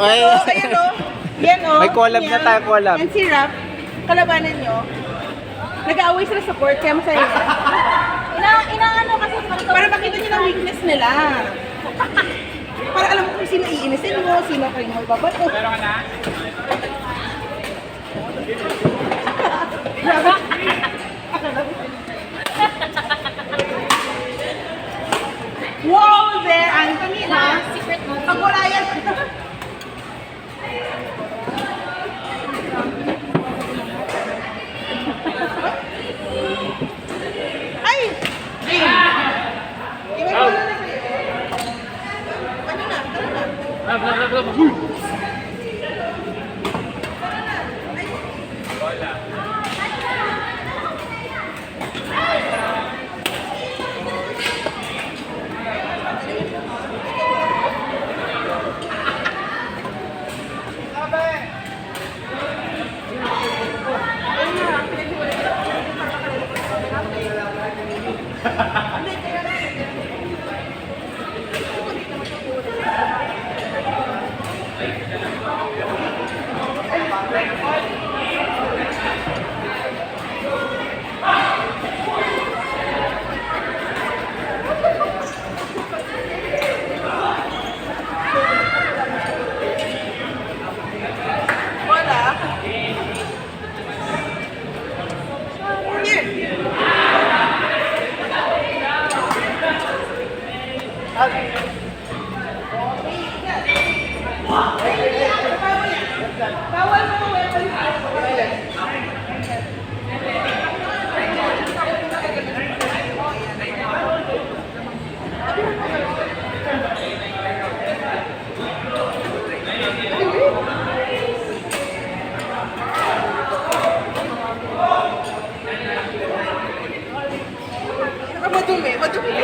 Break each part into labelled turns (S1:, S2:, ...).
S1: Ay.
S2: Ayan o. Yan o.
S1: May collab na tayo, collab.
S2: Yan si Rap. Kalabanan nyo. Nag-aaway sila sa court, kaya masaya yan. Inaano kasi para makita nyo ng weakness nila. Para alam mo kung sino iinisin mo, sino kayo mo ibabato. Pero ka na? Wow, there, Anthony, ha?
S3: Secret mo.
S2: Pag wala yan. Ay! Iwan mo na sa'yo. Ano na? Tara na. Bawal mo weapon. Madumi.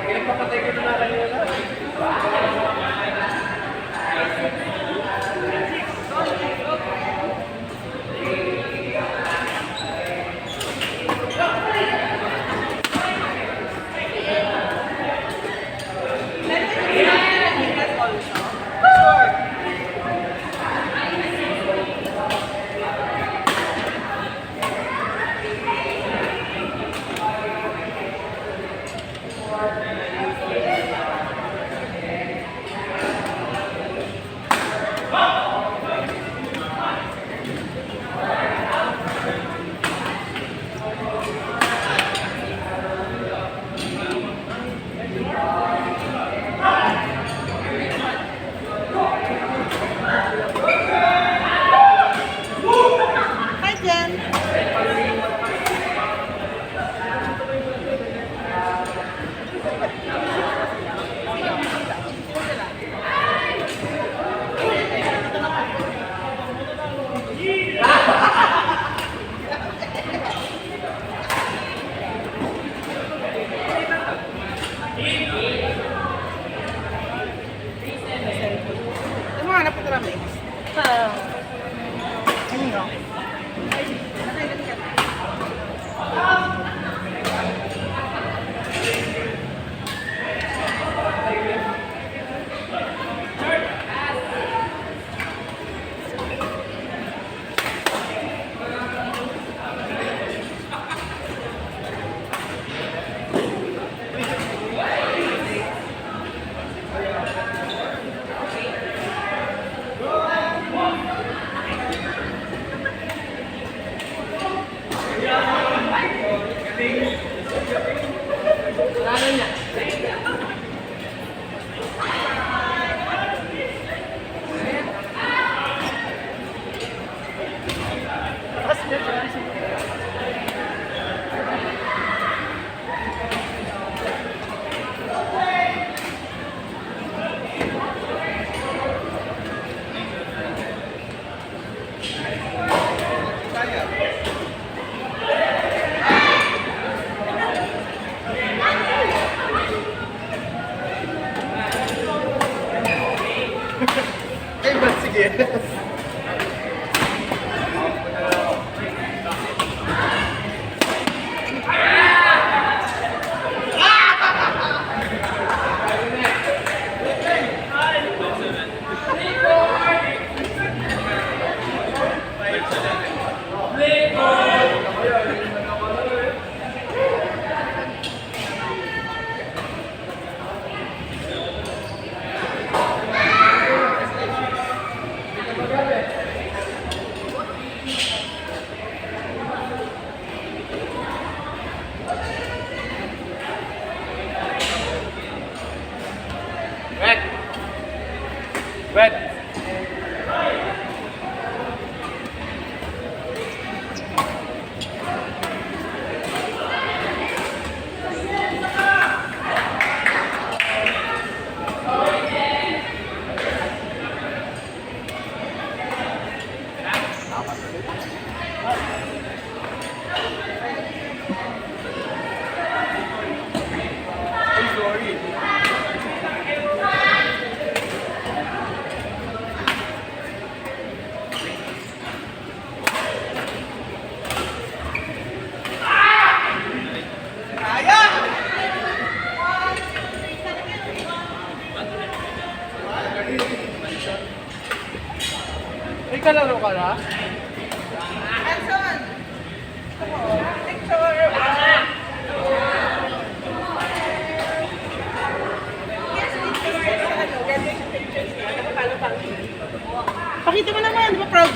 S2: Pinagpapatay ko na kanina.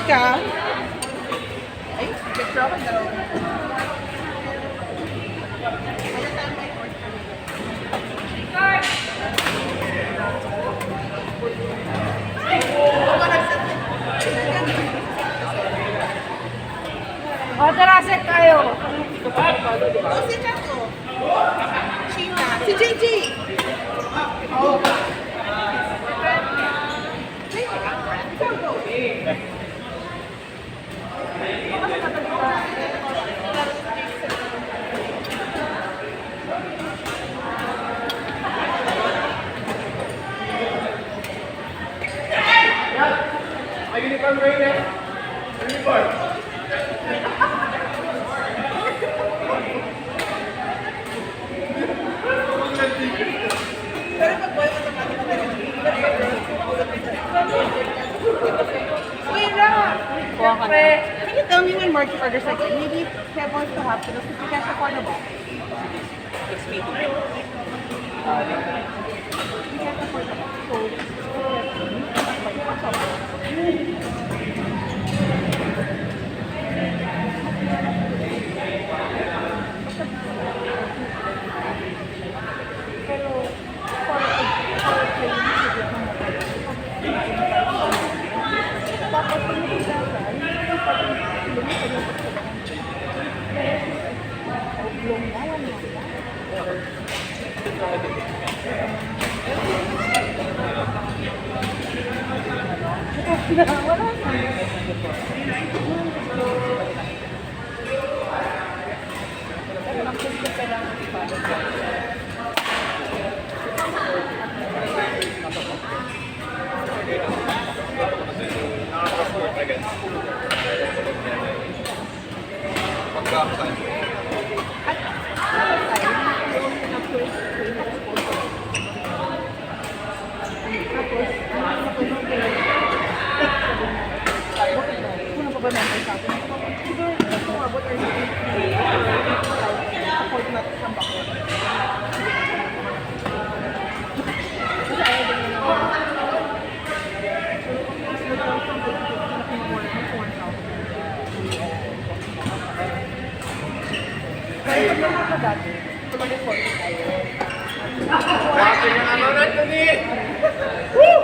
S2: ka. Ay, picture ako daw.
S1: O, tara, set tayo.
S2: Si Chato. Sheena. Si JJ. Oh.
S3: Uniform right now. Uniform.
S2: Pero pag boy, automatic na rin. Uy, Ra! Siyempre, can you tell me when Marky orders like it? Maybe Kev wants to have to because we can't afford a box.
S3: It's me.
S2: We can't afford a box.
S3: Bakit na naman Anthony? Woo!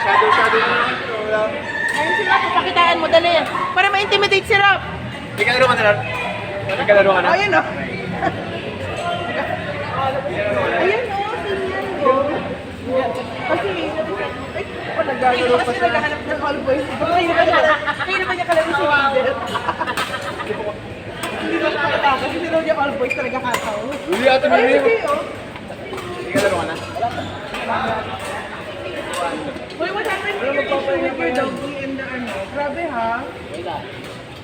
S3: Shadow na naman.
S2: Ayun sila, papakitaan mo, dali. Para ma-intimidate si Rob.
S3: May kalaro ka na lang. May kalaro ka na.
S2: Oh, ayun o. Ayun o, sinyan ko. Kasi, ay, nagagalo pa siya. Naghahanap ng all boys. Kaya naman niya kalaro si Hazel. Hindi ko nakakatawa kasi si Rodia all boys talaga kataw.
S3: Uli ata may
S2: Ayun,
S3: name.
S2: sige o.
S3: May kalaro ka na.
S2: Uy, what happened to your issue with your doggy and the ano? Grabe ha?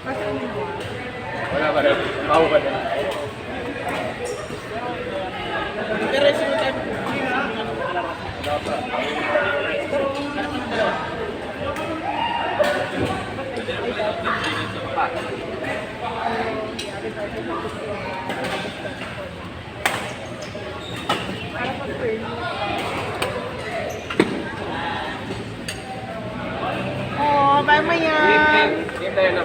S2: Kasi ano mo?
S3: Wala pa rin. Maho pa rin.
S2: Pero ito yung time. Oh, bye Mayan.
S3: Game tayo na.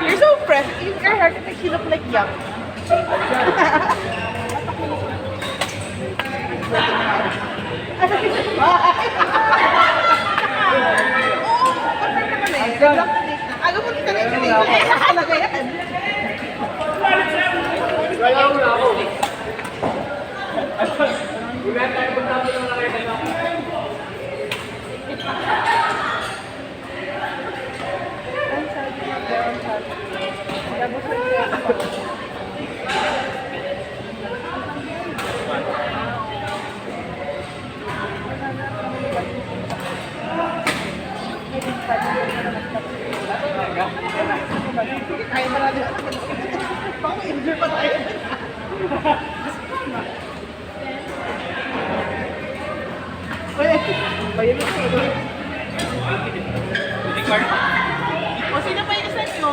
S2: You're so fresh. Your hair makes you look like young. Aga mo talaga yan.
S3: Kaya mo na ako. Wala tayo punta mo lang nakita na.
S2: Kaya ba natin? Baka ma-injure pa tayo. Uy, bayan mo. O sino pa yung isa nyo?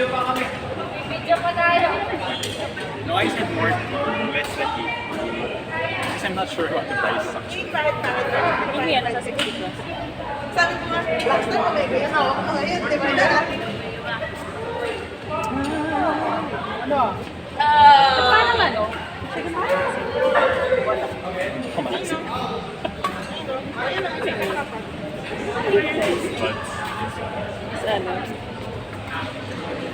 S3: Video pa kami.
S1: Video pa tayo.
S4: No, I said more less than 8. Because I'm not sure what the price is actually.
S1: Hindi yan, nasa 60 plus.
S2: Sabi ko nga, last time na may ganyan hawak ko ngayon, di ba na?
S1: Paano naman, no?
S4: But,
S1: Ano?